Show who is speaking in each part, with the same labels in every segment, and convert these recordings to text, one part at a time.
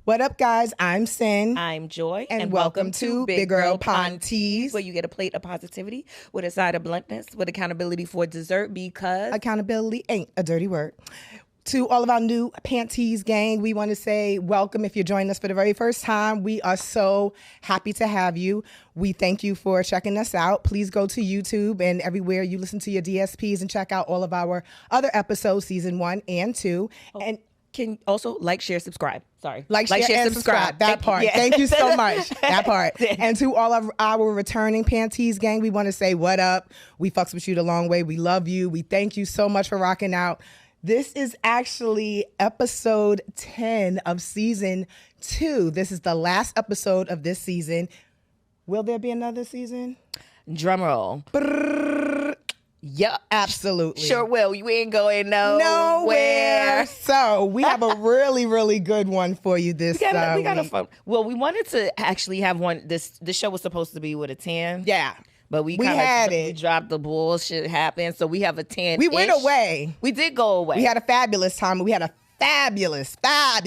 Speaker 1: What up, guys? I'm Sin.
Speaker 2: I'm Joy.
Speaker 1: And welcome to Big Girl Pantease,
Speaker 2: where you get a plate of positivity with a side of bluntness with accountability for dessert, because
Speaker 1: accountability ain't a dirty word. To all of our new Pantease gang, we want to say welcome if you're joining us for the very first time. We are so happy to have you. We thank you for checking us out. Please go to YouTube and everywhere you listen to your DSPs and check out all of our other episodes, season 1 and 2. And
Speaker 2: can also like, share, subscribe. Sorry.
Speaker 1: Like, share, and subscribe. That part. Yeah. Thank you so much. That part. And to all of our returning Pantease gang, we want to say what up. We fucks with you the long way. We love you. We thank you so much for rocking out. This is actually episode 10 of season 2. This is the last episode of this season. Will there be another season?
Speaker 2: Drum roll.
Speaker 1: Yeah, absolutely.
Speaker 2: Sure will. You ain't going nowhere.
Speaker 1: So we have a really, really good one for you this
Speaker 2: we got
Speaker 1: week.
Speaker 2: a fun. Well, we wanted to actually have one. This show was supposed to be with a 10.
Speaker 1: Yeah.
Speaker 2: But we dropped the bullshit happened. So we have a 10.
Speaker 1: We went away.
Speaker 2: We did go away.
Speaker 1: We had a fabulous time. We had a fabulous time.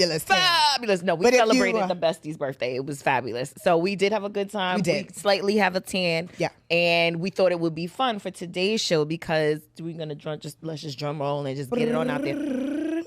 Speaker 2: No, we celebrated the bestie's birthday. It was fabulous. So we did have a good time.
Speaker 1: We did.
Speaker 2: We slightly have a 10.
Speaker 1: Yeah.
Speaker 2: And we thought it would be fun for today's show because we're going to let's just drum roll and just get it on out there.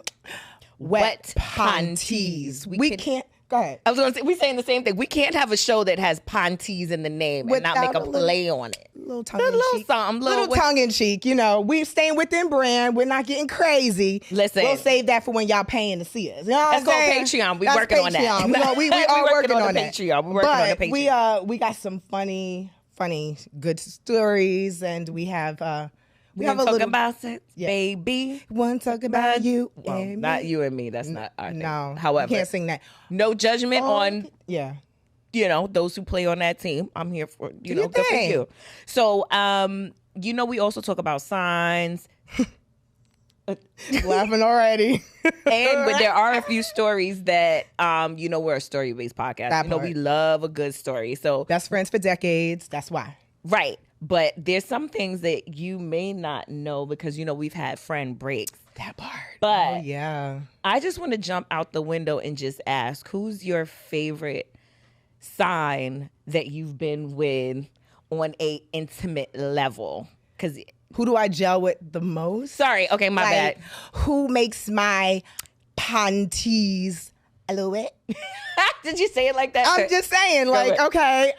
Speaker 2: Wet Pantease.
Speaker 1: We can't. Go ahead.
Speaker 2: I was going to say, we're saying the same thing. We can't have a show that has Pantease in the name and not make a play on it.
Speaker 1: Little tongue in cheek.
Speaker 2: Little
Speaker 1: tongue in cheek. You know, we're staying within brand. We're not getting crazy.
Speaker 2: Listen.
Speaker 1: We'll save that for when y'all paying to see us. You know what
Speaker 2: Let's go Patreon. We're working on that.
Speaker 1: We are working on that.
Speaker 2: Patreon. We're working on the Patreon.
Speaker 1: We got some funny, good stories, and we have...
Speaker 2: We have a little about sex, baby.
Speaker 1: One talk about you
Speaker 2: and me. Not you and me. That's not our thing.
Speaker 1: No.
Speaker 2: However,
Speaker 1: you can't sing that.
Speaker 2: No judgment on those who play on that team. I'm here for good for you. So we also talk about signs.
Speaker 1: Laughing already.
Speaker 2: But there are a few stories that we're a story-based podcast. We love a good story. So
Speaker 1: best friends for decades. That's why.
Speaker 2: Right. But there's some things that you may not know because, we've had friend breaks.
Speaker 1: That part.
Speaker 2: But
Speaker 1: yeah.
Speaker 2: I just want to jump out the window and just ask, who's your favorite sign that you've been with on a intimate level? Because
Speaker 1: who do I gel with the most?
Speaker 2: Sorry. Okay, my bad.
Speaker 1: Who makes my panties a little wet?
Speaker 2: Did you say it like that?
Speaker 1: I'm just saying, okay.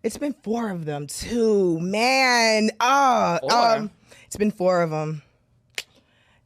Speaker 1: It's been 4 of them too, man. It's been 4 of them.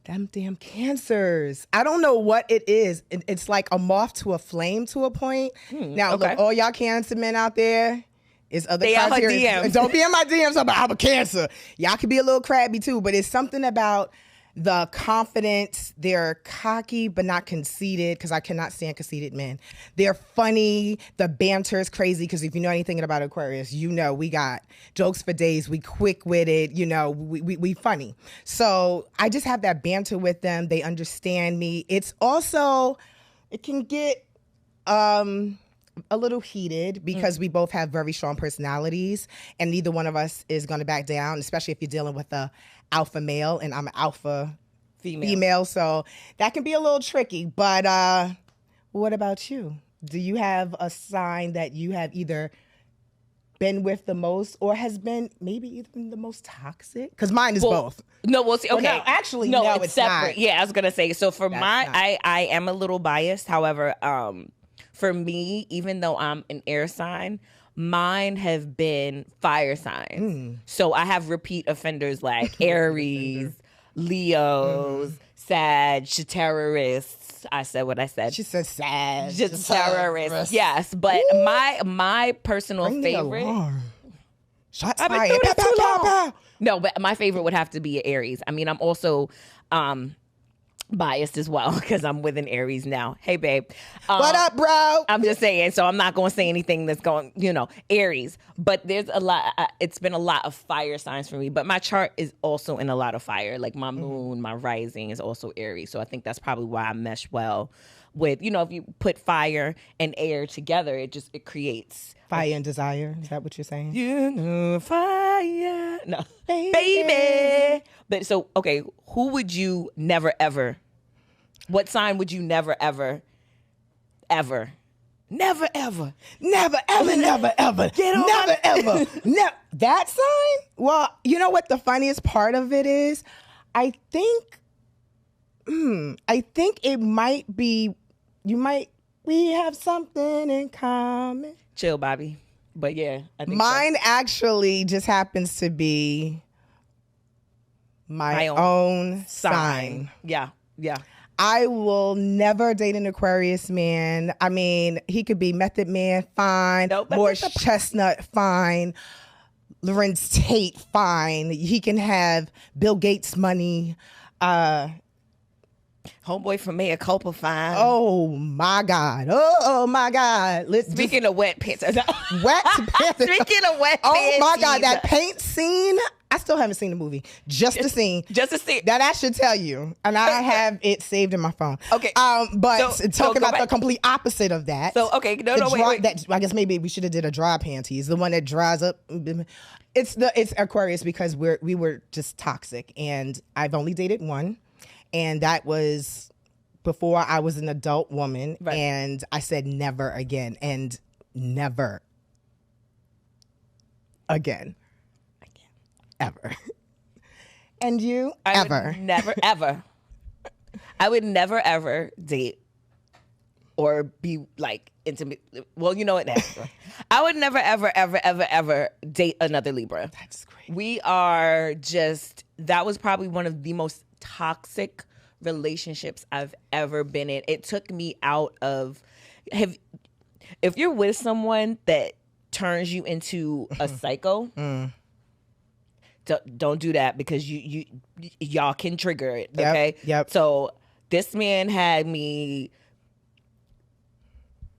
Speaker 1: Them damn cancers. I don't know what it is. It's like a moth to a flame to a point. Now, look, all y'all cancer men out there, is other criteria. Don't be in my DMs about I'm a cancer. Y'all can be a little crabby too, but it's something about the confidence. They're cocky but not conceited, because I cannot stand conceited men. They're funny. The banter is crazy, because if you know anything about Aquarius, we got jokes for days. We quick-witted, we funny. So I just have that banter with them. They understand me. It's also, it can get a little heated because we both have very strong personalities, and neither one of us is going to back down, especially if you're dealing with a alpha male, and I'm an alpha female, so that can be a little tricky. But what about you? Do you have a sign that you have either been with the most or has been maybe even the most toxic? Because mine is both.
Speaker 2: No, we'll see. Okay.
Speaker 1: Well, no, actually, no, it's
Speaker 2: separate.
Speaker 1: Not.
Speaker 2: Yeah, I was going to say, so for I am a little biased. However, for me, even though I'm an air sign, mine have been fire signs. So I have repeat offenders like Aries, Leos, Sag, terrorists. I said what I said.
Speaker 1: She said Sag.
Speaker 2: Terrorists. Yes, but my personal favorite.
Speaker 1: Shots fired.
Speaker 2: No, but my favorite would have to be Aries. I mean, I'm also biased as well because I'm with an Aries now. Hey, babe.
Speaker 1: What up, bro?
Speaker 2: I'm just saying, so I'm not going to say anything that's going, Aries. But there's a lot, it's been a lot of fire signs for me. But my chart is also in a lot of fire. Like my moon, my rising is also Aries. So I think that's probably why I mesh well with, if you put fire and air together, it creates
Speaker 1: fire and desire. Is that what you're saying?
Speaker 2: Fire. No. Baby. But so, okay, who would you never ever, what sign would you never ever ever. Never, ever.
Speaker 1: Never, ever, never, ever.
Speaker 2: Get on
Speaker 1: never, ever. That sign? Well, you know what the funniest part of it is? I think it might be, we have something in common.
Speaker 2: Chill, Bobby. But yeah, I think
Speaker 1: mine actually just happens to be my own sign.
Speaker 2: Yeah.
Speaker 1: I will never date an Aquarius man. I mean, he could be Method Man, fine.
Speaker 2: Nope,
Speaker 1: Morris Chestnut, fine. Lorenz Tate, fine. He can have Bill Gates money.
Speaker 2: Homeboy from Mea Culpa, fine.
Speaker 1: Oh my God. Oh my God.
Speaker 2: Speaking of wet panties.
Speaker 1: Wet panties.
Speaker 2: Speaking of wet panties.
Speaker 1: Oh my God, that paint scene. I still haven't seen the movie. Just the scene. That I should tell you. And I have it saved in my phone.
Speaker 2: Okay.
Speaker 1: But talk about the complete opposite of that.
Speaker 2: So, okay. No, wait.
Speaker 1: I guess maybe we should have did a dry panties. The one that dries up. It's Aquarius because we were just toxic. And I've only dated one. And that was before I was an adult woman. Right. And I said never again. And never again. Ever. And you? Ever.
Speaker 2: Never, ever. I would never, ever date or be like intimate. Well, you know what? I would never, ever, ever, ever, ever date another Libra.
Speaker 1: That's great.
Speaker 2: That was probably one of the most toxic relationships I've ever been in. It took me out of, if you're with someone that turns you into a psycho, don't do that because y'all can trigger it. Okay.
Speaker 1: Yep.
Speaker 2: So this man had me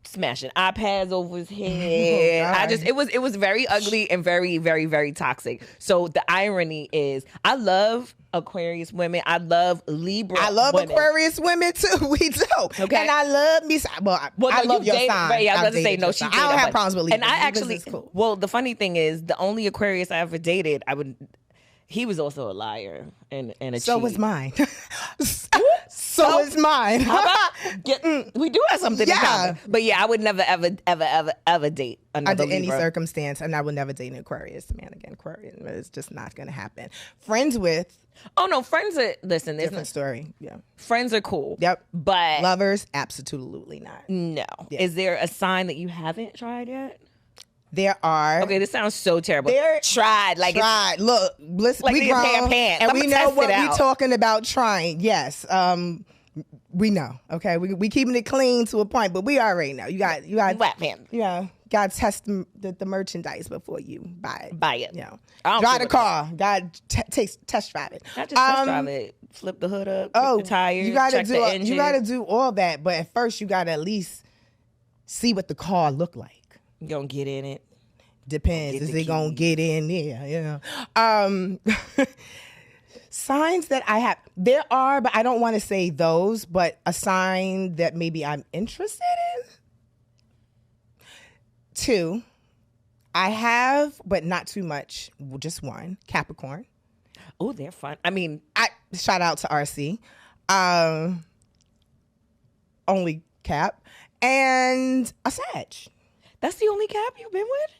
Speaker 2: smashing iPads over his head. It was very ugly and very, very, very toxic. So the irony is, I love Aquarius women. I love Libra.
Speaker 1: I love
Speaker 2: women.
Speaker 1: Aquarius women too. We do. Okay. And I love me. I love your sign.
Speaker 2: Right, I was about to say no. She.
Speaker 1: I don't have problems with Libra.
Speaker 2: And I actually. Cool. Well, the funny thing is, the only Aquarius I ever dated, he was also a liar and a cheat.
Speaker 1: So was mine. So is mine.
Speaker 2: We do have something in common. But yeah, I would never, ever, ever, ever, ever date another
Speaker 1: under
Speaker 2: Libra.
Speaker 1: any circumstance, and I would never date an Aquarius man again. Aquarius is just not going to happen. Friends with.
Speaker 2: Oh no, friends are
Speaker 1: different story. Yeah,
Speaker 2: friends are cool.
Speaker 1: Yep,
Speaker 2: but
Speaker 1: lovers, absolutely not.
Speaker 2: No. Yeah. Is there a sign that you haven't tried yet?
Speaker 1: There are.
Speaker 2: Okay, this sounds so terrible.
Speaker 1: Tried. Look, listen,
Speaker 2: like
Speaker 1: we grown,
Speaker 2: pants.
Speaker 1: and we know what we're talking about trying. Yes, we know. Okay, we keeping it clean to a point, but we already know. You got
Speaker 2: wet pants.
Speaker 1: Yeah, got to test the merchandise before you buy it.
Speaker 2: Buy it.
Speaker 1: You know, drive the car. Got test drive it.
Speaker 2: Not just test drive it. Flip the hood up. The tires.
Speaker 1: You got to do.
Speaker 2: The engine.
Speaker 1: You got to do all that, but at first you got to at least see what the car look like.
Speaker 2: You gonna get in it?
Speaker 1: Depends. Is it gonna get in there? You know. Signs that I have, there are, but I don't want to say those. But a sign that maybe I'm interested in. 2, I have, but not too much. Just 1, Capricorn.
Speaker 2: Oh, they're fun. I mean,
Speaker 1: shout out to RC. Only Cap and a Sag.
Speaker 2: That's the only Cap you've been with?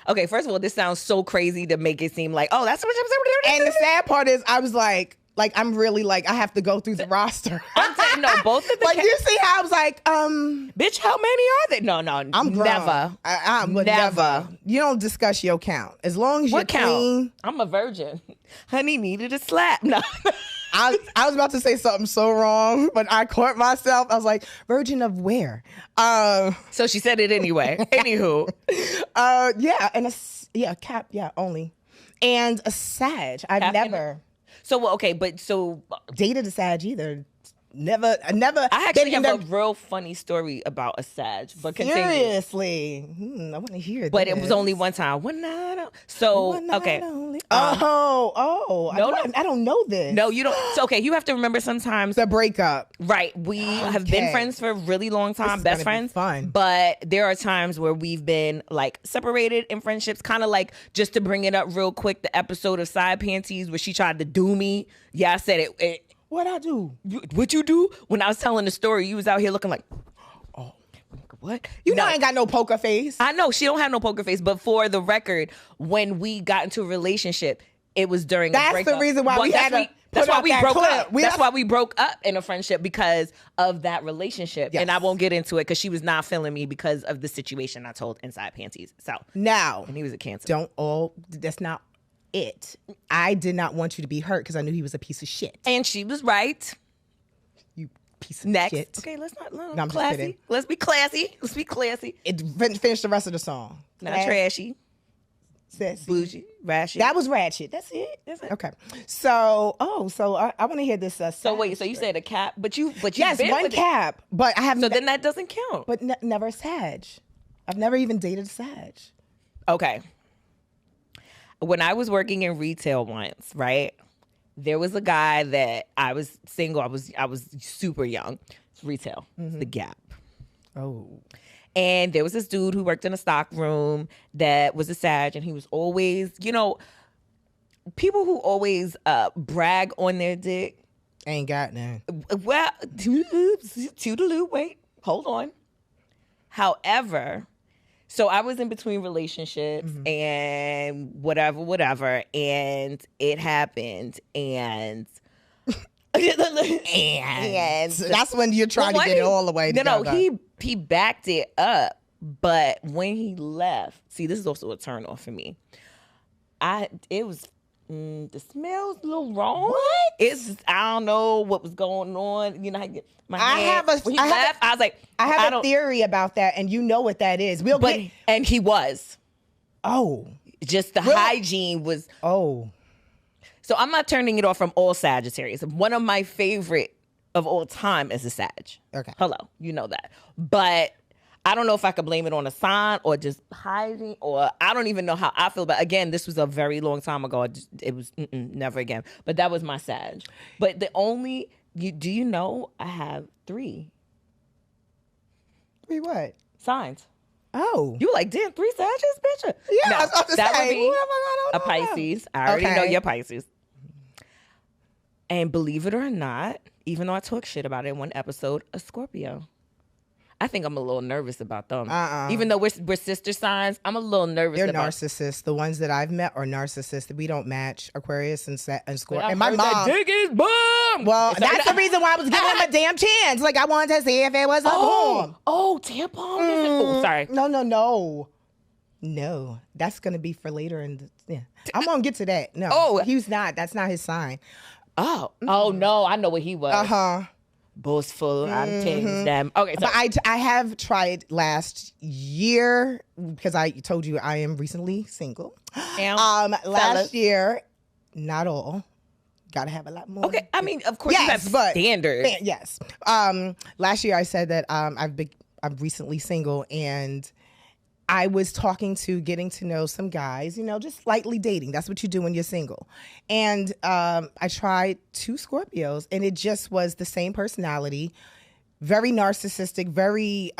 Speaker 2: Okay, first of all, this sounds so crazy to make it seem like, oh, that's what I'm
Speaker 1: And the sad part is, I was like I'm really like, I have to go through the roster.
Speaker 2: I'm saying, no, both of the
Speaker 1: Like, you see how I was like,
Speaker 2: bitch, how many are there? No,
Speaker 1: I'm grown.
Speaker 2: Never.
Speaker 1: I would never. You don't discuss your count. As long as you're clean.
Speaker 2: I'm a virgin. Honey needed a slap. No.
Speaker 1: I was about to say something so wrong, but I caught myself. I was like, virgin of where?
Speaker 2: So she said it anyway. Anywho.
Speaker 1: Yeah, and a Cap, yeah, only. And a Sag. I've never.
Speaker 2: So, okay, but so.
Speaker 1: Dated a Sag either. Never. I
Speaker 2: actually have a real funny story about a Sag, but continue.
Speaker 1: Seriously, I want to hear this.
Speaker 2: But it was only one time. One night. So, okay.
Speaker 1: No, I don't know this.
Speaker 2: No, you don't. So, okay, you have to remember sometimes.
Speaker 1: The breakup.
Speaker 2: Right. We have been friends for a really long time, best friends.
Speaker 1: Fun.
Speaker 2: But there are times where we've been like separated in friendships, kind of like, just to bring it up real quick, the episode of Side Panties where she tried to do me. Yeah, I said it
Speaker 1: What'd I do?
Speaker 2: What you do? When I was telling the story, you was out here looking like, oh, what?
Speaker 1: You know I ain't got no poker face.
Speaker 2: I know she don't have no poker face, but for the record, when we got into a relationship, it was during a breakup.
Speaker 1: That's the reason why we had to
Speaker 2: That's why we broke
Speaker 1: clip.
Speaker 2: up. That's why we broke up in a friendship, because of that relationship.
Speaker 1: Yes.
Speaker 2: And I won't get into it because she was not feeling me because of the situation I told inside Panties. So
Speaker 1: now,
Speaker 2: and he was a Cancer.
Speaker 1: That's not it. I did not want you to be hurt because I knew he was a piece of shit.
Speaker 2: And she was right.
Speaker 1: You piece of
Speaker 2: Next.
Speaker 1: shit.
Speaker 2: Okay, let's not.
Speaker 1: No, I'm just
Speaker 2: classy.
Speaker 1: kidding.
Speaker 2: Let's be classy. Let's be classy.
Speaker 1: Finish the rest of the song.
Speaker 2: Not trashy.
Speaker 1: Sassy.
Speaker 2: Bougie. Ratchet.
Speaker 1: That was ratchet. That's it. Okay. So, I want to hear this.
Speaker 2: So wait. So you said a cap, but you
Speaker 1: yes,
Speaker 2: been
Speaker 1: one
Speaker 2: with
Speaker 1: cap, but I haven't.
Speaker 2: So then that doesn't count.
Speaker 1: But never a Sag. I've never even dated a Sag.
Speaker 2: Okay. When I was working in retail once, right? There was a guy that I was single. I was super young. It's retail. It's the Gap.
Speaker 1: Oh.
Speaker 2: And there was this dude who worked in a stock room that was a Sag, and he was always, people who always brag on their dick.
Speaker 1: Ain't got none.
Speaker 2: Well, toodaloo, wait, hold on. However, so I was in between relationships and whatever, and it happened, and
Speaker 1: that's when you're trying to get it all the way together.
Speaker 2: No, he backed it up, but when he left, see, this is also a turn off for me. The smell's a little wrong.
Speaker 1: What?
Speaker 2: I don't know what was going on. You know, when he left, I was like,
Speaker 1: I have a theory about that, and you know what that is.
Speaker 2: And he was.
Speaker 1: Oh.
Speaker 2: Just the hygiene was.
Speaker 1: Oh.
Speaker 2: So I'm not turning it off from all Sagittarius. One of my favorite of all time is a Sag.
Speaker 1: Okay.
Speaker 2: Hello, you know that. But I don't know if I could blame it on a sign or just hygiene, or I don't even know how I feel. But again, this was a very long time ago. It was never again. But that was my Sag. But do you know I have 3.
Speaker 1: 3 what?
Speaker 2: Signs.
Speaker 1: Oh.
Speaker 2: You like, damn, 3 Sages, bitch?
Speaker 1: Yeah,
Speaker 2: no,
Speaker 1: I was about to
Speaker 2: that
Speaker 1: say,
Speaker 2: would be a Pisces. I already know you're Pisces. And believe it or not, even though I talk shit about it in one episode, a Scorpio. I think I'm a little nervous about them. Even though we're sister signs, I'm a little nervous.
Speaker 1: They're narcissists. The ones that I've met are narcissists. We don't match, Aquarius and Scorpio. And my mom,
Speaker 2: that dick is boom.
Speaker 1: Well, that's the reason why I was giving him a damn chance. Like I wanted to see if it was a boom.
Speaker 2: Oh, tampon. Oh, sorry.
Speaker 1: No, that's gonna be for later. I'm gonna get to that. No, he's not. That's not his sign.
Speaker 2: Oh no, I know what he was. Boastful. I'm telling them. Okay, so.
Speaker 1: But I have tried last year because I told you I am recently single. Last year, not all. Gotta have a lot more.
Speaker 2: Okay, I mean, of course, you have standards.
Speaker 1: Yes. Last year I said that I'm recently single, and I was getting to know some guys, just lightly dating. That's what you do when you're single. And I tried 2 Scorpios, and it just was the same personality, very narcissistic, very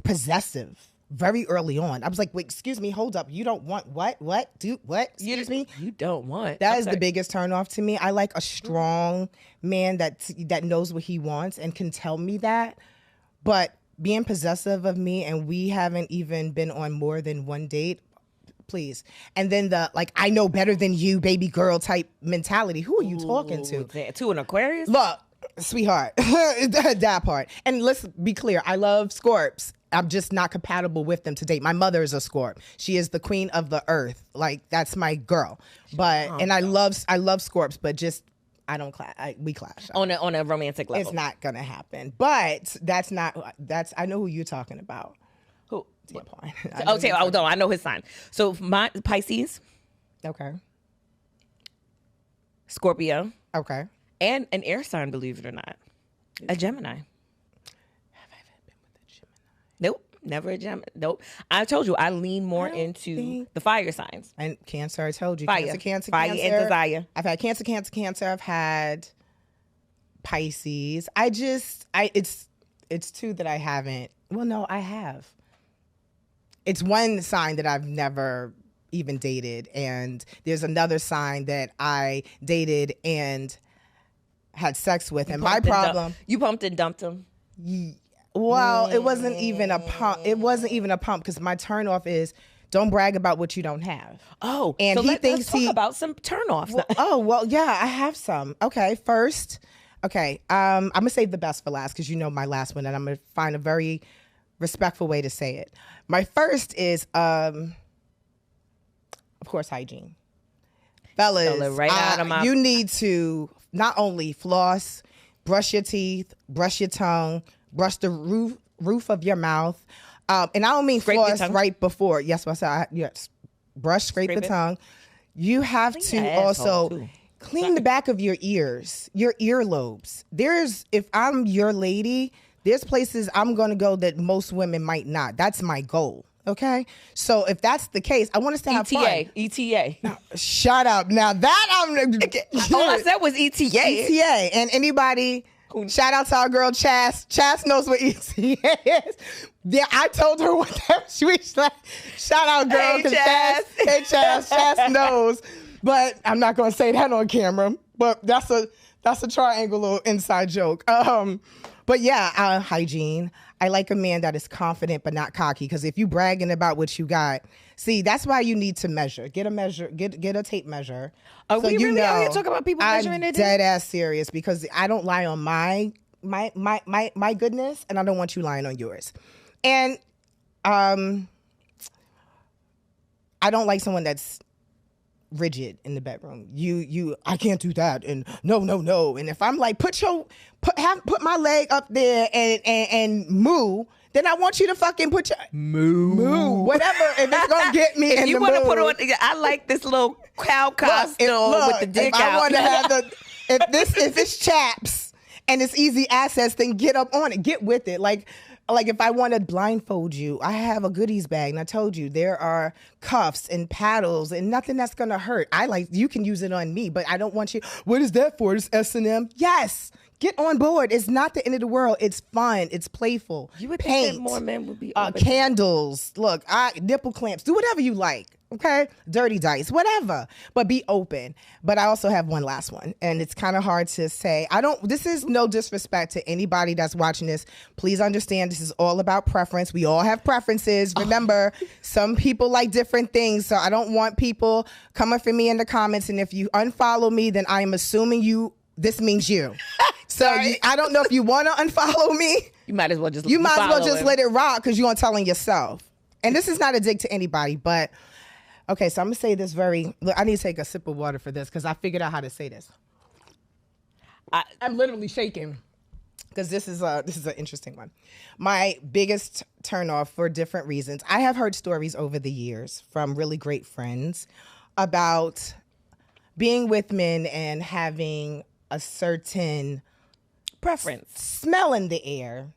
Speaker 1: possessive, very early on. I was like, wait, excuse me, hold up. You don't want what? What? Do what? Excuse me?
Speaker 2: You don't want.
Speaker 1: That is the biggest turn off to me. I like a strong man that knows what he wants and can tell me that. But being possessive of me, and we haven't even been on more than one date, please. And then I know better than you, baby girl type mentality. Who are you talking to?
Speaker 2: To an Aquarius?
Speaker 1: Look, sweetheart, that part. And let's be clear, I love Scorps. I'm just not compatible with them to date. My mother is a Scorp. She is the queen of the earth. Like, that's my girl. But and I love Scorps, but just we clash
Speaker 2: on a romantic level.
Speaker 1: It's not gonna happen. But that's I know who you're talking about.
Speaker 2: Who?
Speaker 1: Tampon.
Speaker 2: I know his sign. So my Pisces.
Speaker 1: Okay.
Speaker 2: Scorpio.
Speaker 1: Okay.
Speaker 2: And an air sign, believe it or not. A Gemini.
Speaker 1: Have I ever been with a Gemini?
Speaker 2: Nope. Never a Gemini. Nope. I told you I lean more into the fire signs.
Speaker 1: And Cancer, I told you.
Speaker 2: Fire.
Speaker 1: Cancer.
Speaker 2: Fire and desire.
Speaker 1: I've had Cancer. I've had Pisces. It's 2 that I haven't. Well, no, I have. It's one sign that I've never even dated. And there's another sign that I dated and had sex with. And my problem.
Speaker 2: You pumped and dumped him?
Speaker 1: Well, it wasn't even a pump. It wasn't even a pump because my turnoff is don't brag about what you don't have.
Speaker 2: Oh,
Speaker 1: and
Speaker 2: so
Speaker 1: let's
Speaker 2: talk about some turnoffs.
Speaker 1: Well, yeah, I have some. Okay, first, I'm gonna save the best for last because you know my last one, and I'm gonna find a very respectful way to say it. My first is, of course, hygiene. Fellas, you need to not only floss, brush your teeth, brush your tongue, brush the roof of your mouth. And I don't mean floss right before. Yes, what's that? Yes. Scrape the tongue. You have to also clean the back of your ears, your earlobes. If I'm your lady, there's places I'm going to go that most women might not. That's my goal. Okay, so if that's the case, I want us to have fun.
Speaker 2: ETA.
Speaker 1: No, shut up. Now that
Speaker 2: all I said was ETA.
Speaker 1: ETA. And anybody, shout out to our girl Chas. Chas knows what ETA is. Yeah, I told her what that was. Like, shout out, girl. Hey, Chas. Chas knows. But I'm not going to say that on camera. But that's a triangle little inside joke. But yeah, hygiene. I like a man that is confident but not cocky, because if you bragging about what you got, see, that's why you need to measure. Get a tape measure.
Speaker 2: Are we really out here talking about people measuring their
Speaker 1: I'm dead ass serious, because I don't lie on my goodness, and I don't want you lying on yours. And I don't like someone that's rigid in the bedroom. I can't do that, and no. And if I'm like, put my leg up there and moo, then I want you to fucking put your moo, whatever. If it's gonna get me, if you want to put on,
Speaker 2: I like this little cow costume with the dick out.
Speaker 1: I want to have if it's chaps and it's easy access, then get up on it, get with it, like if I want to blindfold you, I have a goodies bag, and I told you there are cuffs and paddles and nothing that's gonna hurt. You can use it on me, but I don't want you. What is that for? It's S&M. Yes, get on board. It's not the end of the world. It's fun. It's playful.
Speaker 2: You would think that more men would be
Speaker 1: candles. Look, nipple clamps. Do whatever you like. Okay, dirty dice, whatever, but be open. But I also have one last one, and it's kind of hard to say. This is no disrespect to anybody that's watching this. Please understand, this is all about preference. We all have preferences. Remember, some people like different things, so I don't want people coming for me in the comments. And if you unfollow me, then I am assuming this means you. So I don't know if you want to unfollow me.
Speaker 2: You might as well just
Speaker 1: let it rock, because you're telling yourself. And this is not a dig to anybody, but. Okay, so I'm gonna say this I need to take a sip of water for this, because I figured out how to say this. I'm literally shaking, because this is an interesting one. My biggest turnoff, for different reasons. I have heard stories over the years from really great friends about being with men and having a certain
Speaker 2: preference,
Speaker 1: smell in the air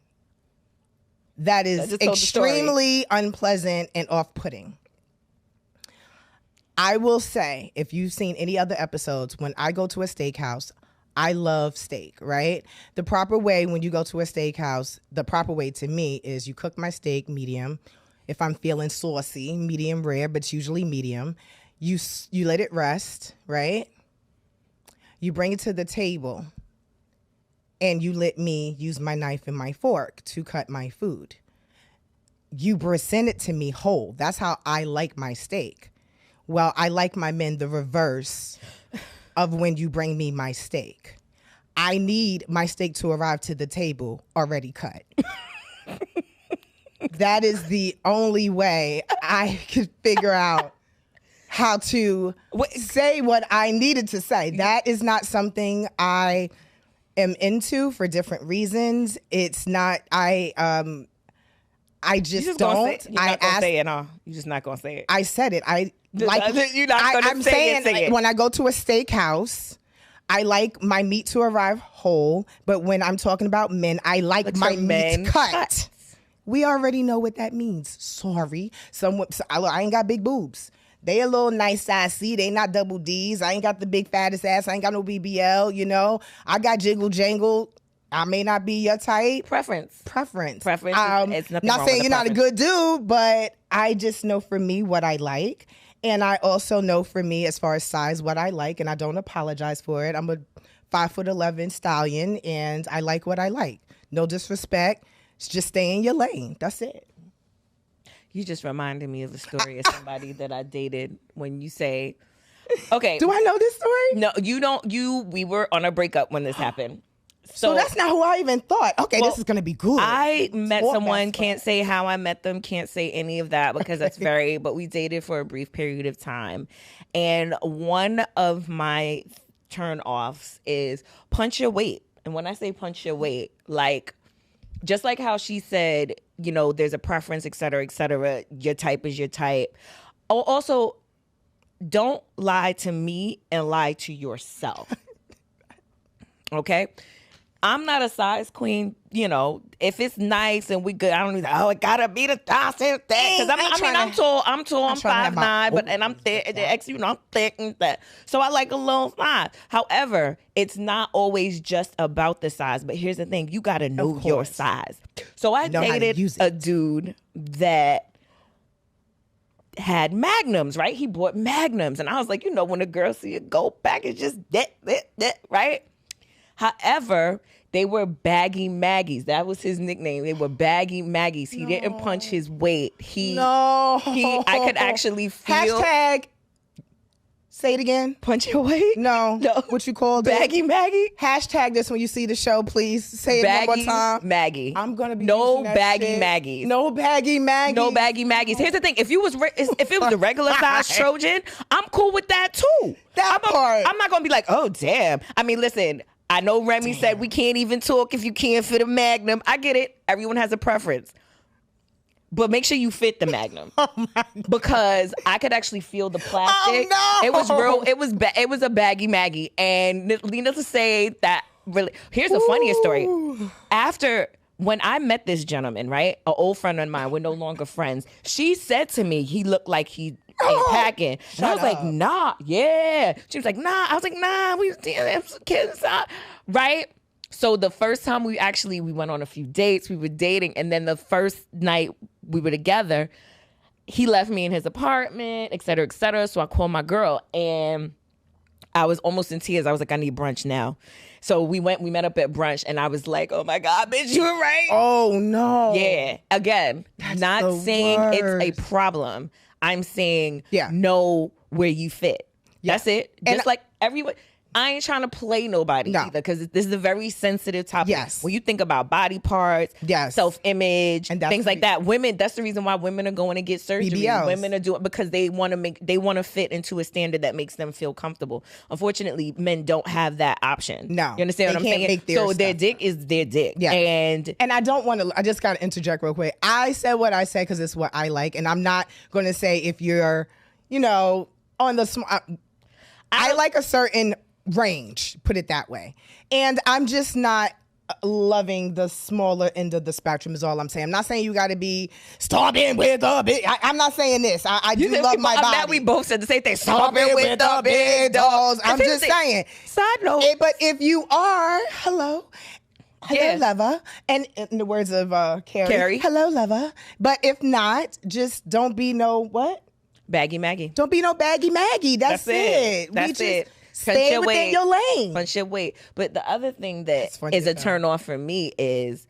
Speaker 1: that is extremely unpleasant and off-putting. I will say, if you've seen any other episodes, when I go to a steakhouse, I love steak, right? The proper way when you go to a steakhouse, the proper way to me is you cook my steak medium. If I'm feeling saucy, medium rare, but it's usually medium. You let it rest, right? You bring it to the table, and you let me use my knife and my fork to cut my food. You present it to me whole. That's how I like my steak. Well, I like my men the reverse of when you bring me my steak. I need my steak to arrive to the table already cut. That is the only way I could figure out how to say what I needed to say. That is not something I am into for different reasons. It's not, I just don't.
Speaker 2: You're just not gonna say it.
Speaker 1: I said it.
Speaker 2: You're not gonna say it.
Speaker 1: When I go to a steakhouse, I like my meat to arrive whole. But when I'm talking about men, I like my meat cut. We already know what that means. Sorry, I ain't got big boobs. They a little nice size C. They not double D's. I ain't got the big fattest ass. I ain't got no BBL. I got jiggle jangle. I may not be your type.
Speaker 2: Preference.
Speaker 1: It's not saying you're not a good dude, but I just know for me what I like. And I also know for me, as far as size, what I like. And I don't apologize for it. I'm a 5'11" stallion, and I like what I like. No disrespect Just stay in your lane. That's it.
Speaker 2: You just reminded me of a story of somebody that I dated when you say, okay.
Speaker 1: Do I know this story?
Speaker 2: No, you don't. We were on a breakup when this happened.
Speaker 1: So that's not who I even thought. Okay, this is going to be good.
Speaker 2: I met someone, can't say how I met them, can't say any of that because that's but we dated for a brief period of time. And one of my turn-offs is punch your weight. And when I say punch your weight, like, just like how she said, you know, there's a preference, et cetera, your type is your type. Also, don't lie to me and lie to yourself. Okay? I'm not a size queen, you know. If it's nice and we good, I don't need it gotta be the size thing. Because I'm tall, I'm 5'9", but and I'm thick, you know, I'm thick and that. So I like a little size. However, it's not always just about the size. But here's the thing, you gotta know your size. So I dated a dude that had magnums, right? He bought magnums. And I was like, you know, when a girl see a gold package, just that, right? However, they were baggy Maggies. That was his nickname. They were baggy Maggies. He didn't punch his weight. I could actually feel.
Speaker 1: Hashtag. Say it again.
Speaker 2: Punch your weight?
Speaker 1: No. What you called
Speaker 2: baggy Maggie?
Speaker 1: Hashtag this when you see the show, please. Say it one more time.
Speaker 2: Maggie.
Speaker 1: I'm going to be
Speaker 2: no baggy Maggies.
Speaker 1: No baggy Maggies.
Speaker 2: No baggy Maggies. Here's the thing. If it was a regular size Trojan, I'm cool with that too. I'm not going to be like, oh, damn. I mean, listen. I know Remy said we can't even talk if you can't fit a Magnum. I get it. Everyone has a preference. But make sure you fit the Magnum. Because I could actually feel the plastic.
Speaker 1: Oh, no.
Speaker 2: It was real. It was a baggy Maggie. And needless to say that really. Here's the funniest story. When I met this gentleman, right? An old friend of mine, we're no longer friends. She said to me, he looked like he ain't packing. And I was like, nah, yeah. She was like, nah. I was like, nah, we have some kids, right? So the first time we went on a few dates, we were dating, and then the first night we were together, he left me in his apartment, et cetera, et cetera. So I called my girl, and I was almost in tears. I was like, I need brunch now. So we met up at brunch, and I was like, oh my God, bitch, you were right.
Speaker 1: Oh no.
Speaker 2: Yeah. Again, not saying it's a problem. I'm saying know where you fit. Yeah. That's it. Just like everyone. I ain't trying to play nobody either, because this is a very sensitive topic.
Speaker 1: Yes.
Speaker 2: When you think about body parts, self-image, and things like that, women, that's the reason why women are going to get surgery. BBLs. Women are doing because they want to fit into a standard that makes them feel comfortable. Unfortunately, men don't have that option.
Speaker 1: No.
Speaker 2: You understand what I'm saying? So their dick is their dick.
Speaker 1: Yeah. And I don't want to, I just got to interject real quick. I said what I said because it's what I like. And I'm not going to say if you're, you know, on the small, I like a certain range, put it that way. And I'm just not loving the smaller end of the spectrum is all I'm saying. I'm not saying you got to be stomping with the big. I'm not saying this. I do love my body.
Speaker 2: I'm glad we both said the same thing. Stomping with the big dogs.
Speaker 1: I'm just saying.
Speaker 2: Side note.
Speaker 1: But if you are, hello, lover. And in the words of Carrie, hello, lover. But if not, just don't be no what?
Speaker 2: Baggy Maggie.
Speaker 1: Don't be no baggy Maggie. That's it.
Speaker 2: That's it.
Speaker 1: Stay within your lane.
Speaker 2: Punch your weight. But the other thing that is a turn off for me is,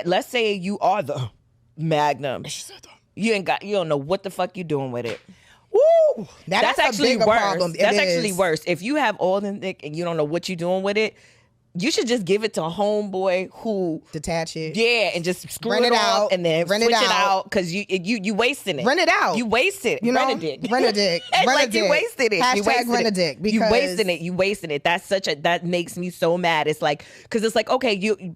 Speaker 2: let's say you are the Magnum. You don't know what the fuck you doing with it.
Speaker 1: Woo!
Speaker 2: That's actually worse. Problem. That's actually worse. If you have all the dick and you don't know what you're doing with it, you should just give it to a homeboy who
Speaker 1: detach it.
Speaker 2: Yeah, and just screw it out and then switch it out because you wasting it.
Speaker 1: Rent it out.
Speaker 2: You wasted it.
Speaker 1: You know,
Speaker 2: rent a dick.
Speaker 1: Rent a dick.
Speaker 2: Like you wasted it.
Speaker 1: Hashtag rent a dick.
Speaker 2: You wasting it. You wasting it. That makes me so mad. It's like because it's like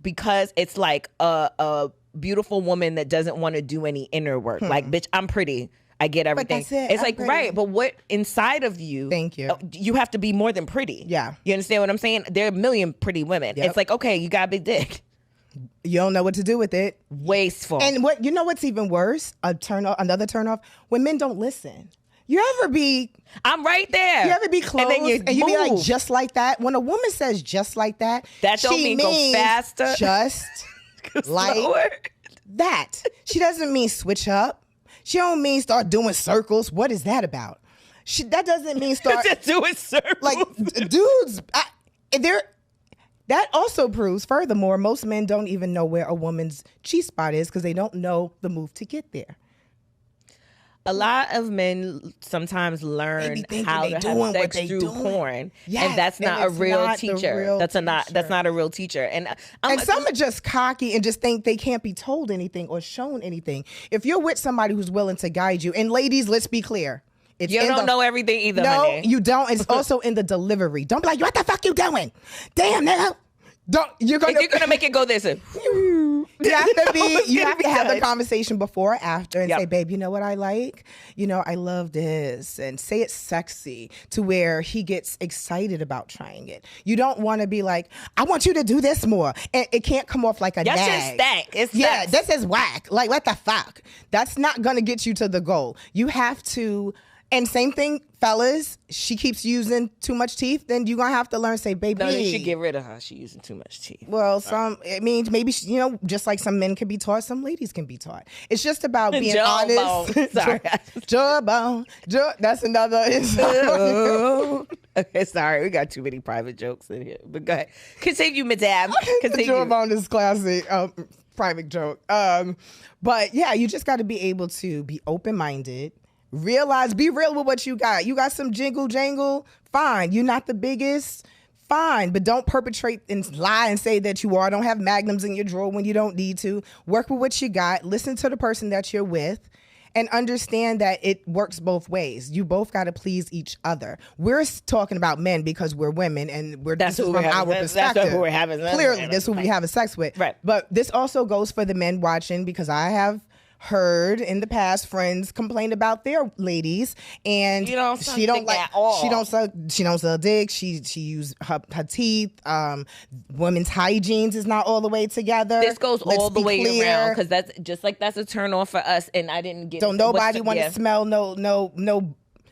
Speaker 2: because it's like a beautiful woman that doesn't want to do any inner work. Like bitch, I'm pretty. I get everything.
Speaker 1: But that's it.
Speaker 2: It's like, right, but what inside of you,
Speaker 1: thank you.
Speaker 2: You have to be more than pretty.
Speaker 1: Yeah.
Speaker 2: You understand what I'm saying? There are a million pretty women. Yep. It's like, okay, you got a big dick.
Speaker 1: You don't know what to do with it.
Speaker 2: Wasteful.
Speaker 1: And what's even worse, another turn off, when men don't listen. I'm right there.
Speaker 2: You
Speaker 1: ever be close and you be like, just like that? When a woman says just like that,
Speaker 2: that don't mean go faster.
Speaker 1: Just like that. She doesn't mean switch up. She don't mean start doing circles. What is that about? That doesn't mean start
Speaker 2: doing circles.
Speaker 1: Like dudes, That also proves, furthermore, most men don't even know where a woman's G-spot is because they don't know the move to get there.
Speaker 2: A lot of men sometimes learn how to have sex through porn, and that's not a real teacher. That's not a real teacher. And
Speaker 1: some are just cocky and just think they can't be told anything or shown anything. If you're with somebody who's willing to guide you, and ladies, let's be clear.
Speaker 2: You don't know everything either,
Speaker 1: no,
Speaker 2: honey.
Speaker 1: You don't. It's also in the delivery. Don't be like, what the fuck you doing? Damn, now. If you're gonna make it go this. You have to have the conversation before or after and say, babe, you know what I like? I love this. And say it's sexy to where he gets excited about trying it. You don't want to be like, I want you to do this more. And it can't come off like a nag.
Speaker 2: That's just stank. It's
Speaker 1: sex. This is whack. Like, what the fuck? That's not going to get you to the goal. You have to... And same thing, fellas, she keeps using too much teeth, then you're going to have to learn, say, baby.
Speaker 2: No, you should get rid of her. She's using too much teeth.
Speaker 1: Well, it means maybe, just like some men can be taught, some ladies can be taught. It's just about being honest.
Speaker 2: Sorry.
Speaker 1: Jawbone. That's another.
Speaker 2: Okay, sorry. We got too many private jokes in here. But go ahead. Continue, madame.
Speaker 1: Jawbone is classic. Private joke. But yeah, you just got to be able to be open-minded. Realize, be real with what you got. You got some jingle jangle, fine. You're not the biggest, fine. But don't perpetrate and lie and say that you are. Don't have magnums in your drawer when you don't need to. Work with what you got. Listen to the person that you're with. And understand that it works both ways. You both got to please each other. We're talking about men because we're women, and this is from our perspective.
Speaker 2: That's who we're having.
Speaker 1: Clearly, this is who we having sex with.
Speaker 2: Right.
Speaker 1: But this also goes for the men watching, because I have heard in the past friends complain about their ladies, and she don't sell dick. She use her teeth. Women's hygiene is not all the way together.
Speaker 2: This goes all the way around, because that's a turn off for us. And I didn't get.
Speaker 1: So nobody want to smell no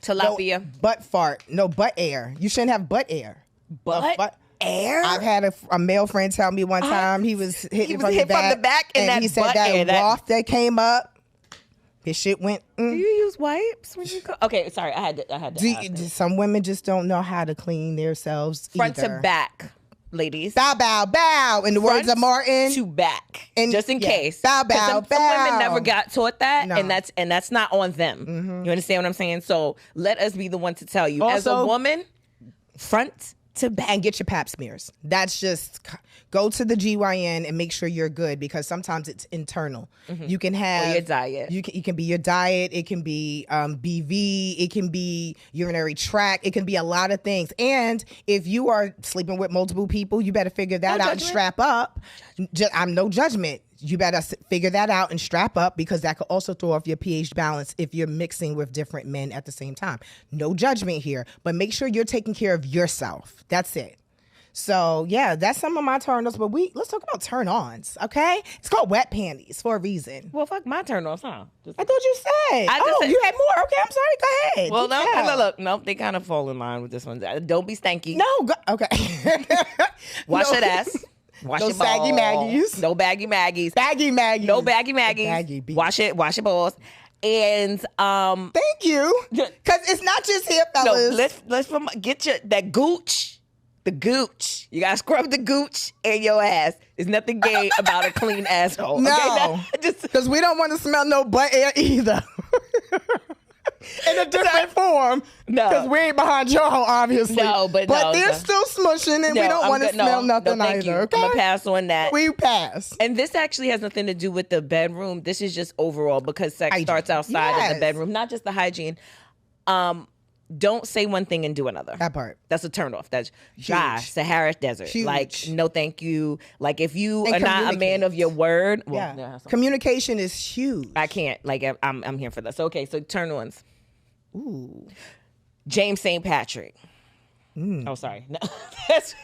Speaker 2: tilapia,
Speaker 1: no butt fart, no butt air. You shouldn't have butt air.
Speaker 2: Butt air?
Speaker 1: I've had a male friend tell me one time he was hit from the back, and he said that waft that came up, his shit went.
Speaker 2: Do you use wipes when you go? Okay, sorry, I had to.
Speaker 1: Some women just don't know how to clean themselves
Speaker 2: front to back, ladies.
Speaker 1: Bow, bow, bow. In the words of Martin,
Speaker 2: to back, and just in case.
Speaker 1: Bow, bow, bow.
Speaker 2: Some women never got taught that, and that's not on them. Mm-hmm. You understand what I'm saying? So let us be the one to tell you. Also, as a woman, front to back.
Speaker 1: And get your pap smears. That's just, go to the GYN and make sure you're good, because sometimes it's internal. Mm-hmm. You can have
Speaker 2: your diet.
Speaker 1: You can be your diet. It can be BV. It can be urinary tract. It can be a lot of things. And if you are sleeping with multiple people, you better figure that out and strap up. I'm no judgment. You better figure that out and strap up, because that could also throw off your pH balance if you're mixing with different men at the same time. No judgment here, but make sure you're taking care of yourself. That's it. So yeah, that's some of my turn-offs, but let's talk about turn-ons, okay? It's called wet panties for a reason.
Speaker 2: Well, fuck my turn-offs, huh?
Speaker 1: I thought you said. You had more. Okay, I'm sorry. Go ahead.
Speaker 2: Well, no, they kind of fall in line with this one. Don't be stanky.
Speaker 1: No, okay.
Speaker 2: Wash that ass. Wash
Speaker 1: no
Speaker 2: your
Speaker 1: saggy
Speaker 2: balls.
Speaker 1: Maggies.
Speaker 2: No baggy Maggies.
Speaker 1: Baggy Maggies.
Speaker 2: No baggy Maggies. Wash your balls. And
Speaker 1: thank you. Because it's not just here, fellas.
Speaker 2: No, let's get that gooch. The gooch. You gotta scrub the gooch in your ass. There's nothing gay about a clean asshole.
Speaker 1: No. Because we don't want to smell no butt air either. In a different form. No. Because we ain't behind your hole, obviously.
Speaker 2: No, but
Speaker 1: they're still smushing, and we don't want to smell nothing either. Okay?
Speaker 2: I'm going to pass on that.
Speaker 1: We pass.
Speaker 2: And this actually has nothing to do with the bedroom. This is just overall, because sex starts outside of the bedroom. Not just the hygiene. Don't say one thing and do another.
Speaker 1: That part.
Speaker 2: That's a turnoff. That's dry, Sahara Desert.
Speaker 1: Huge.
Speaker 2: Like, no thank you. Like, if you are not a man of your word. Well,
Speaker 1: communication is huge.
Speaker 2: I can't. Like, I'm here for that. So, okay, so turn-ons.
Speaker 1: Ooh.
Speaker 2: James St. Patrick. Oh, sorry. No,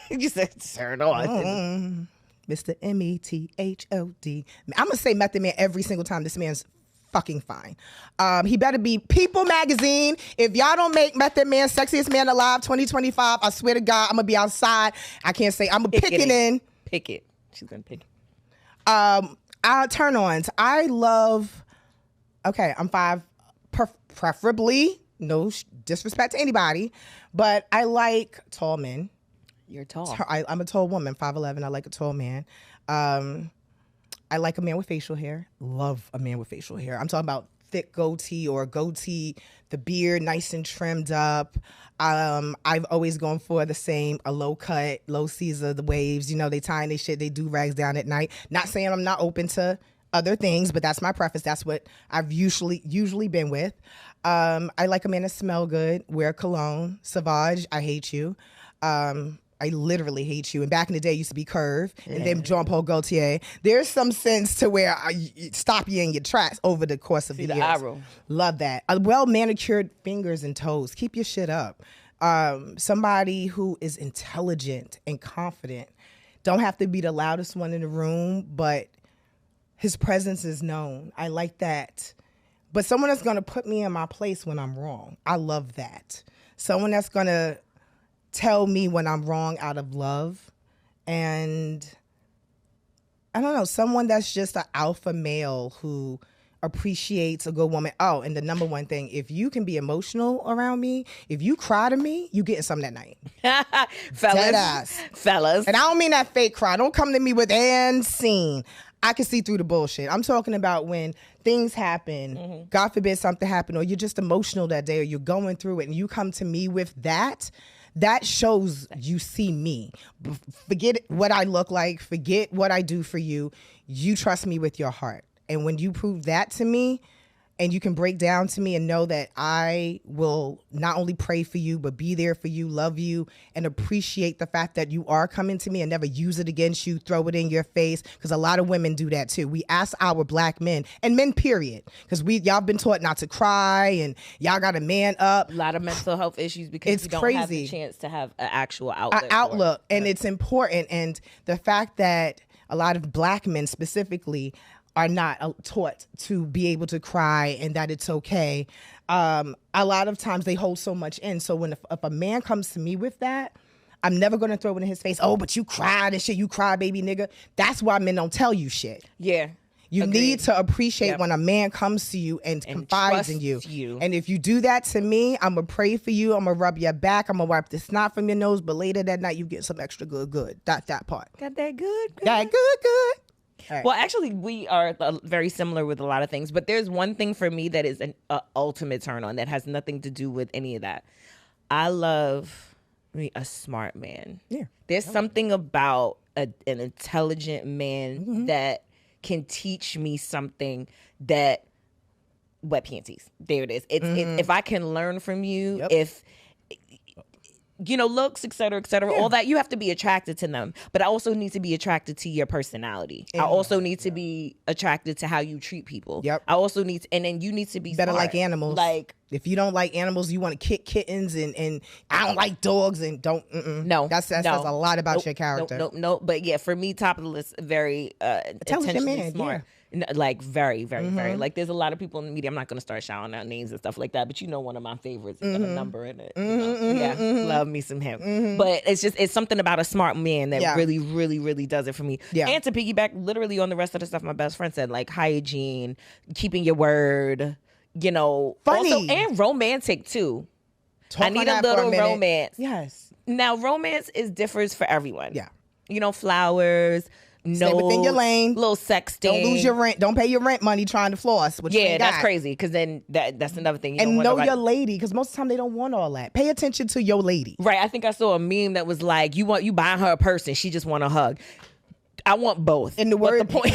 Speaker 2: you said turn on.
Speaker 1: Mr. METHOD. I'm going to say Method Man every single time. This man's fucking fine. He better be People Magazine. If y'all don't make Method Man Sexiest Man Alive 2025, I swear to God, I'm going to be outside. I can't say I'm going to pick it in.
Speaker 2: Pick it. She's going to pick
Speaker 1: it. Turn-ons. I love, I'm 5, preferably, no disrespect to anybody, but I like tall men.
Speaker 2: You're tall.
Speaker 1: I'm a tall woman, 5'11". I like a tall man. I like a man with facial hair. Love a man with facial hair. I'm talking about thick goatee or goatee, the beard nice and trimmed up. I've always gone for the same, a low cut, low Caesar, the waves. You know, they tying their shit, they do rags down at night. Not saying I'm not open to other things, but that's my preference. That's what I've usually been with. I like a man that smell good, wear cologne. Sauvage, I hate you. I literally hate you. And back in the day, it used to be Curve, and then Jean-Paul Gaultier. There's some sense to where I stop you in your tracks over the course of the years.
Speaker 2: eye roll.
Speaker 1: Love that. Well-manicured fingers and toes. Keep your shit up. Somebody who is intelligent and confident. Don't have to be the loudest one in the room, but his presence is known. I like that. But someone that's going to put me in my place when I'm wrong. I love that. Someone that's going to tell me when I'm wrong out of love. And I don't know, someone that's just an alpha male who appreciates a good woman. Oh, and the number one thing, if you can be emotional around me, if you cry to me, you getting something that night.
Speaker 2: Fellas.
Speaker 1: And I don't mean that fake cry. Don't come to me with "and scene." I can see through the bullshit. I'm talking about when things happen, God forbid something happened, or you're just emotional that day, or you're going through it, and you come to me with that. That shows you see me. Forget what I look like. Forget what I do for you. You trust me with your heart. And when you prove that to me, and you can break down to me and know that I will not only pray for you, but be there for you, love you, and appreciate the fact that you are coming to me and never use it against you, throw it in your face, because a lot of women do that too. We ask our black men, and men period, because y'all been taught not to cry, and y'all got to man up.
Speaker 2: A lot of mental health issues because you don't have the chance to have an actual outlook.
Speaker 1: And it's important. And the fact that a lot of black men specifically are not taught to be able to cry and that it's okay. A lot of times they hold so much in. So if a man comes to me with that, I'm never going to throw it in his face. Oh, but you cried and shit. You cry, baby nigga. That's why men don't tell you shit.
Speaker 2: Yeah.
Speaker 1: You need to appreciate when a man comes to you and confides in you. And if you do that to me, I'm going to pray for you. I'm going to rub your back. I'm going to wipe the snot from your nose. But later that night, you get some extra good. That part.
Speaker 2: Got that good?
Speaker 1: That good. Right.
Speaker 2: Well, actually, we are very similar with a lot of things, but there's one thing for me that is an ultimate turn on that has nothing to do with any of that. I love a smart man. Yeah. There's something about an intelligent man that can teach me something that wet panties. There it is. It's if I can learn from you, if looks, et cetera, all that, you have to be attracted to them. But I also need to be attracted to your personality. I also need to be attracted to how you treat people. Yep. I also need to, and then you need to be
Speaker 1: better
Speaker 2: smart.
Speaker 1: Like animals. Like, if you don't like animals, you want to kick kittens, and I don't like dogs, and don't. No, that says a lot about your character.
Speaker 2: No. But yeah, for me, top of the list, very intentionally smart. Yeah. Like very, very, very. Like there's a lot of people in the media. I'm not going to start shouting out names and stuff like that, but one of my favorites has got a number in it. Love me some him. But it's something about a smart man that really, really, really does it for me. Yeah. And to piggyback literally on the rest of the stuff my best friend said, like hygiene, keeping your word, funny, also, and romantic too. I need a little romance.
Speaker 1: Yes.
Speaker 2: Now romance differs for everyone. Yeah. Flowers.
Speaker 1: Stay within your lane.
Speaker 2: Little sexting.
Speaker 1: Don't lose your rent. Don't pay your rent money trying to floss.
Speaker 2: That's crazy. Because then that's another thing.
Speaker 1: And know your lady, because most of the time they don't want all that. Pay attention to your lady.
Speaker 2: Right. I think I saw a meme that was like, you buying her a purse and she just want a hug. I want both.
Speaker 1: And the point,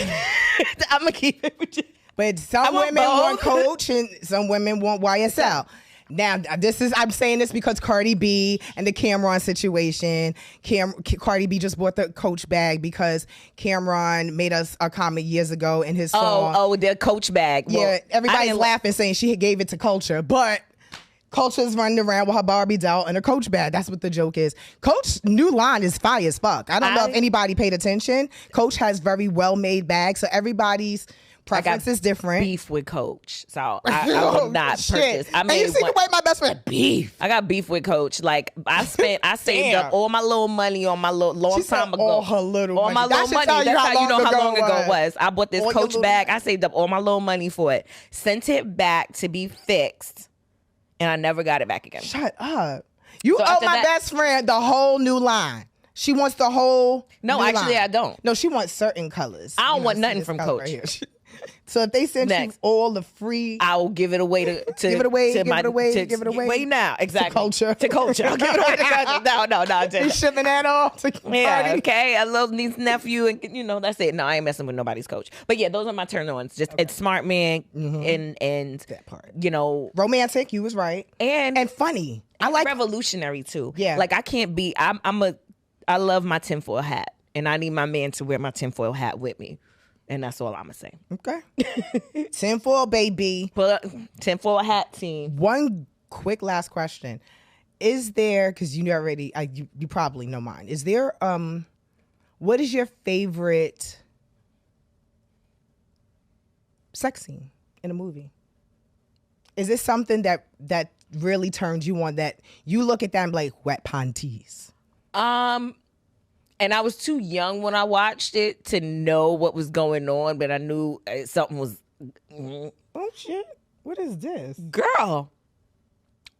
Speaker 2: I'm gonna keep it with you.
Speaker 1: But some women want Coach and some women want YSL. Now, I'm saying this because Cardi B and the Cameron situation. Cardi B just bought the Coach bag because Cameron made us a comment years ago in his song.
Speaker 2: Oh, the Coach bag.
Speaker 1: Yeah, everybody's laughing saying she gave it to Culture, but Culture's running around with her Barbie doll and her Coach bag. That's what the joke is. Coach's new line is fire as fuck. I don't know if anybody paid attention. Coach has very well-made bags, so everybo's preference is different.
Speaker 2: Beef with Coach, so I will not purchase.
Speaker 1: And you see the way my best friend beef.
Speaker 2: I got beef with Coach. Like I saved up all my little money on my long time ago.
Speaker 1: All her little money.
Speaker 2: My little money. That's how you know how long ago it was. I bought this Coach bag. I saved up all my little money for it. Sent it back to be fixed, and I never got it back again.
Speaker 1: Shut up. You owe my best friend the whole new line. She wants the whole.
Speaker 2: No, actually,
Speaker 1: line.
Speaker 2: I don't.
Speaker 1: No, she wants certain colors.
Speaker 2: I don't want nothing from Coach.
Speaker 1: Right so if they send you all the free,
Speaker 2: I will give it away to
Speaker 1: give it away,
Speaker 2: to
Speaker 1: give
Speaker 2: my,
Speaker 1: it away,
Speaker 2: to,
Speaker 1: give it away.
Speaker 2: Wait now, exactly.
Speaker 1: To culture.
Speaker 2: I'll give it away to culture. No.
Speaker 1: You shipping that off to
Speaker 2: yeah,
Speaker 1: party?
Speaker 2: okay. I love niece, nephew, and that's it. No, I ain't messing with nobody's Coach. But yeah, those are my turn-ons. Just it's smart man and
Speaker 1: that part.
Speaker 2: Romantic.
Speaker 1: You was right,
Speaker 2: and
Speaker 1: funny. I like
Speaker 2: revolutionary too.
Speaker 1: Yeah,
Speaker 2: like I can't be. I love my tinfoil hat, and I need my man to wear my tinfoil hat with me. And that's all I'm going to say.
Speaker 1: Okay. Tinfoil, baby.
Speaker 2: Tinfoil hat team.
Speaker 1: One quick last question. Is there, because you already, you probably know mine. Is there, what is your favorite sex scene in a movie? Is this something that really turns you on, that you look at that and be like, Wet Pantease?
Speaker 2: And I was too young when I watched it to know what was going on, but I knew something was.
Speaker 1: Oh shit! What is this,
Speaker 2: girl?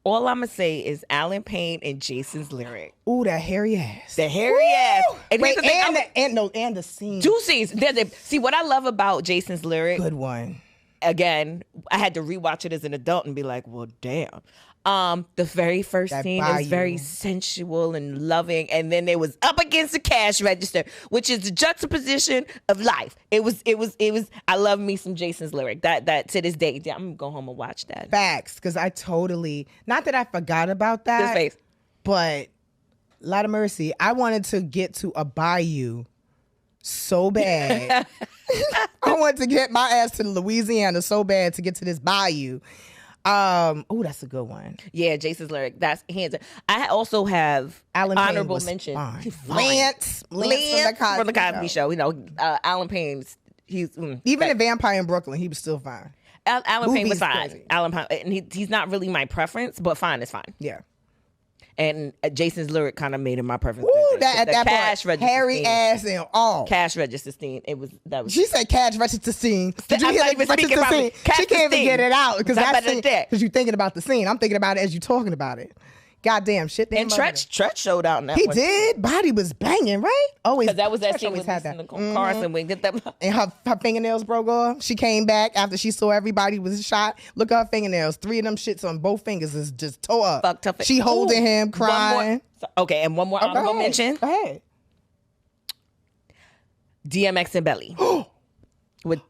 Speaker 2: All I'm gonna say is Alan Payne and Jason's lyric.
Speaker 1: Ooh, that hairy ass.
Speaker 2: The hairy ass.
Speaker 1: And wait, and the scene.
Speaker 2: 2 scenes. See what I love about Jason's lyric.
Speaker 1: Good one.
Speaker 2: Again, I had to rewatch it as an adult and be like, well, damn. The very first scene is very sensual and loving, and then it was up against the cash register, which is the juxtaposition of life. It was. I love me some Jason's lyric. That to this day, I'm gonna go home and watch that.
Speaker 1: Facts, because I totally, not that I forgot about that,
Speaker 2: This face.
Speaker 1: but lot of mercy, I wanted to get to a bayou so bad. I wanted to get my ass to Louisiana so bad to get to this bayou. Oh, that's a good one.
Speaker 2: Yeah, Jason's lyric. That's hands. I also have
Speaker 1: Alan
Speaker 2: honorable
Speaker 1: Payne
Speaker 2: mention.
Speaker 1: Lance from the
Speaker 2: Cosby Show. Alan Payne's.
Speaker 1: Even in Vampire in Brooklyn, he was still fine.
Speaker 2: Alan Payne was fine.
Speaker 1: Crazy.
Speaker 2: Alan Payne, and he's not really my preference, but fine is fine.
Speaker 1: Yeah.
Speaker 2: And Jason's lyric kind of made him my preference.
Speaker 1: Ooh, that
Speaker 2: cash
Speaker 1: point,
Speaker 2: register
Speaker 1: hairy
Speaker 2: scene.
Speaker 1: ass and all.
Speaker 2: Cash register scene. That was.
Speaker 1: She said cash register scene. Did you hear the register scene? She can't even get it out because you're thinking about the scene. I'm thinking about it as you're talking about it. Goddamn shit.
Speaker 2: And Tretch showed out in that
Speaker 1: He
Speaker 2: one.
Speaker 1: did. Body was banging, right? Always.
Speaker 2: Because that was that scene with Carson. We get that.
Speaker 1: And her fingernails broke off. She came back after she saw everybody was shot. Look at her fingernails. 3 of them shits on both fingers is just tore up.
Speaker 2: Fucked up.
Speaker 1: She holding him, crying.
Speaker 2: Okay, and one more honorable mention.
Speaker 1: Go ahead.
Speaker 2: DMX and Belly. With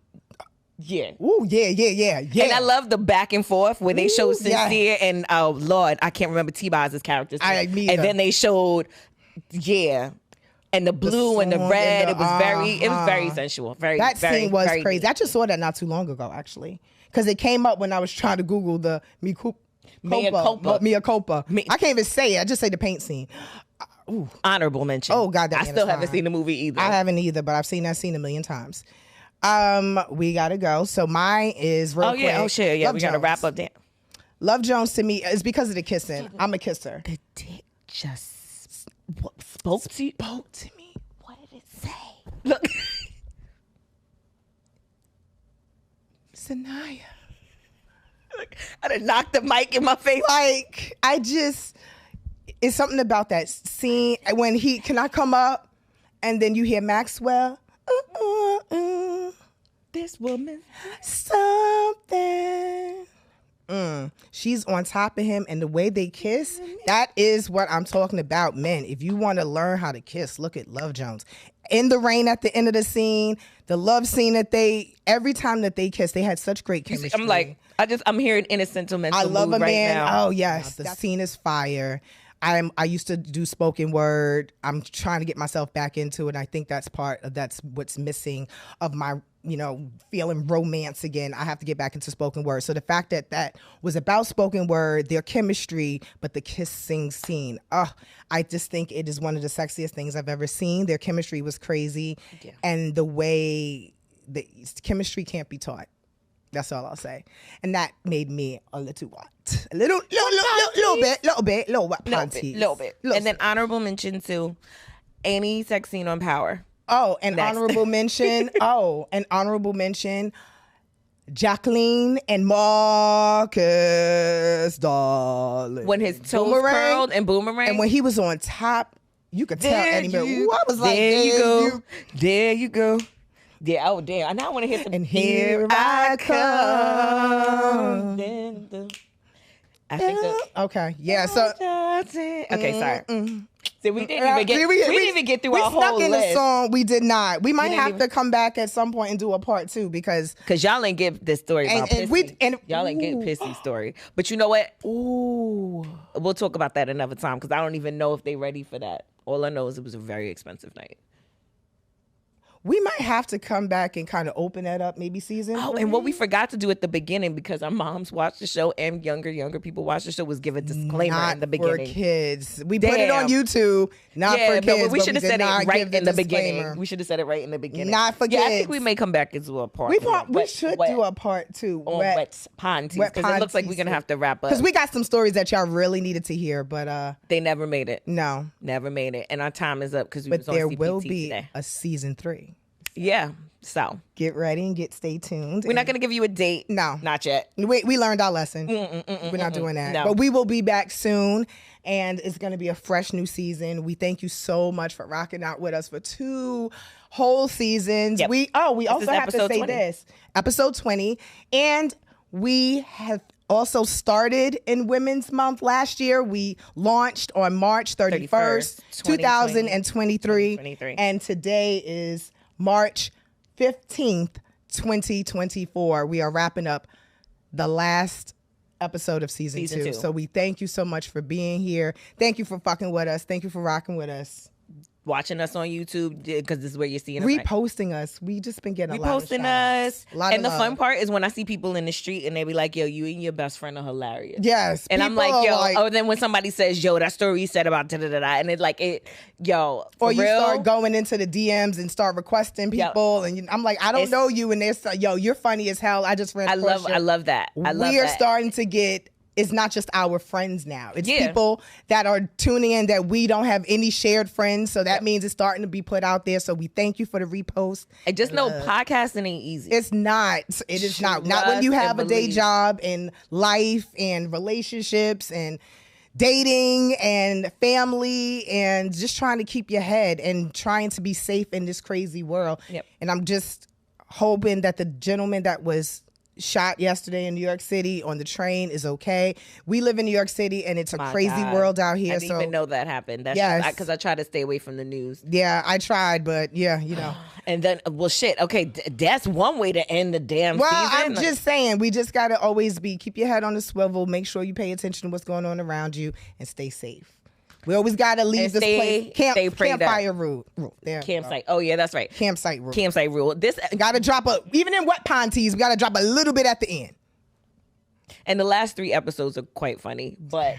Speaker 2: yeah.
Speaker 1: Ooh, yeah.
Speaker 2: And I love the back and forth where they showed Sincere and oh Lord, I can't remember T-Boz's characters. And then they showed and the blue and the red. It was very sensual.
Speaker 1: That scene was crazy. I just saw that not too long ago, actually, because it came up when I was trying to Google the Mea Culpa. I can't even say it. I just say the paint scene. Ooh.
Speaker 2: Honorable mention.
Speaker 1: Oh God,
Speaker 2: I still haven't seen the movie either.
Speaker 1: I haven't either, but I've seen that scene a million times. We gotta go. So mine is real quick.
Speaker 2: Oh shit, yeah. We gotta wrap up. Damn.
Speaker 1: Love Jones to me is because of the kissing. I'm a kisser.
Speaker 2: The dick just spoke to me.
Speaker 1: What did it say?
Speaker 2: Look,
Speaker 1: Sanaya.
Speaker 2: I done knocked the mic in my face.
Speaker 1: Like it's something about that scene when can I come up, and then you hear Maxwell.
Speaker 2: This woman
Speaker 1: something. She's on top of him, and the way they kiss, that is what I'm talking about. Men, if you want to learn how to kiss, look at Love Jones. In the rain at the end of the scene, the love scene that every time that they kiss, they had such great chemistry.
Speaker 2: I'm like, I'm hearing in a sentimental
Speaker 1: I love
Speaker 2: mood
Speaker 1: a man.
Speaker 2: Right now.
Speaker 1: Oh yes, the scene is fire. I used to do spoken word. I'm trying to get myself back into it. And I think that's what's missing of my, feeling romance again. I have to get back into spoken word. So the fact that was about spoken word, their chemistry, but the kissing scene, I just think it is one of the sexiest things I've ever seen. Their chemistry was crazy. Yeah. And the way the chemistry can't be taught. That's all I'll say. And that made me a little what? A little bit.
Speaker 2: And then honorable mention to any sex scene on Power.
Speaker 1: Oh, an honorable mention. Jacqueline and Marcus, darling.
Speaker 2: When his toes curled and Boomerang.
Speaker 1: And when he was on top, You could tell Eddie Murphy. Ooh, I was like,
Speaker 2: there you go. There you go. Yeah, oh damn. Now I want to hear some.
Speaker 1: And here I come.
Speaker 2: I think that.
Speaker 1: Okay. Yeah. So.
Speaker 2: Okay. Sorry. So we didn't even get through our whole list. We snuck in the song.
Speaker 1: We did not. We might have to come back at some point and do a part 2 because
Speaker 2: y'all ain't give this story about Pissy. Y'all ain't get Pissy story. But you know what?
Speaker 1: Ooh.
Speaker 2: We'll talk about that another time because I don't even know if they ready for that. All I know is it was a very expensive night.
Speaker 1: We might have to come back and kind of open that up, maybe season 3.
Speaker 2: And what we forgot to do at the beginning, because our moms watched the show and younger people watch the show, was give a disclaimer in the beginning.
Speaker 1: For kids. We put it on YouTube, not for kids.
Speaker 2: But we should have said it right in the beginning. We should have said it right in the beginning.
Speaker 1: Not for kids.
Speaker 2: I think we may come back into a part.
Speaker 1: We should do a part 2
Speaker 2: on Wet Pantease, because it looks like we're gonna have to wrap up.
Speaker 1: Because we got some stories that y'all really needed to hear, but
Speaker 2: they never made it.
Speaker 1: No,
Speaker 2: never made it, and our time is up because we was on CPT
Speaker 1: today. But there will be
Speaker 2: today.
Speaker 1: a season 3.
Speaker 2: Yeah, so
Speaker 1: get ready and stay tuned.
Speaker 2: We're not going to give you a date.
Speaker 1: No.
Speaker 2: Not yet.
Speaker 1: We learned our lesson. We're not doing that. No. But we will be back soon, and it's going to be a fresh new season. We thank you so much for rocking out with us for 2 whole seasons.
Speaker 2: Yep.
Speaker 1: We also have to say 20. This. Episode 20. And we have also started in Women's Month last year. We launched on March 31st, 2023. And today is March 15th, 2024. We are wrapping up the last episode of season 2. So we thank you so much for being here. Thank you for fucking with us. Thank you for rocking with us.
Speaker 2: Watching us on YouTube, because this is where you're seeing us.
Speaker 1: Reposting us. We just been getting a lot of
Speaker 2: us. And the fun part is when I see people in the street and they be like, yo, you and your best friend are hilarious.
Speaker 1: Yes.
Speaker 2: And I'm like, yo, then when somebody says, yo, that story you said about da-da-da-da, and it's like,
Speaker 1: or you start going into the DMs and start requesting people, and I'm like, I don't know you, and they're yo, you're funny as hell. I just read.
Speaker 2: I love that.
Speaker 1: We are starting to get. It's not just our friends now. It's people that are tuning in that we don't have any shared friends. So that means it's starting to be put out there. So we thank you for the repost.
Speaker 2: And just know podcasting ain't easy.
Speaker 1: It's not. It is not. Not when you have a day job and life and relationships and dating and family and just trying to keep your head and trying to be safe in this crazy world.
Speaker 2: Yep.
Speaker 1: And I'm just hoping that the gentleman that was shot yesterday in New York City on the train is okay. We live in New York City and it's a crazy world out here.
Speaker 2: I didn't even know that happened. That's because I try to stay away from the news.
Speaker 1: Yeah, I tried, but yeah, you know.
Speaker 2: And then, well, shit. Okay, that's one way to end the damn season.
Speaker 1: Well, I'm just saying, we just got to always keep your head on the swivel. Make sure you pay attention to what's going on around you and stay safe. We always got to leave this place. Campfire rule.
Speaker 2: Campsite. Oh, yeah, that's right.
Speaker 1: Campsite rule.
Speaker 2: Campsite rule. This
Speaker 1: got to drop even in Wet Pantease, we got to drop a little bit at the end.
Speaker 2: And the last 3 episodes are quite funny, but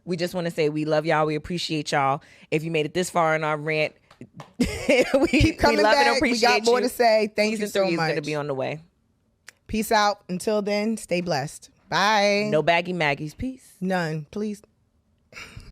Speaker 2: we just want to say we love y'all. We appreciate y'all. If you made it this far in our rant,
Speaker 1: keep coming
Speaker 2: we love
Speaker 1: back.
Speaker 2: It and appreciate
Speaker 1: we got more to say. Thank you so much.
Speaker 2: Season 3 is going to be on the way.
Speaker 1: Peace out. Until then, stay blessed. Bye.
Speaker 2: No baggy Maggies. Peace.
Speaker 1: None. Please.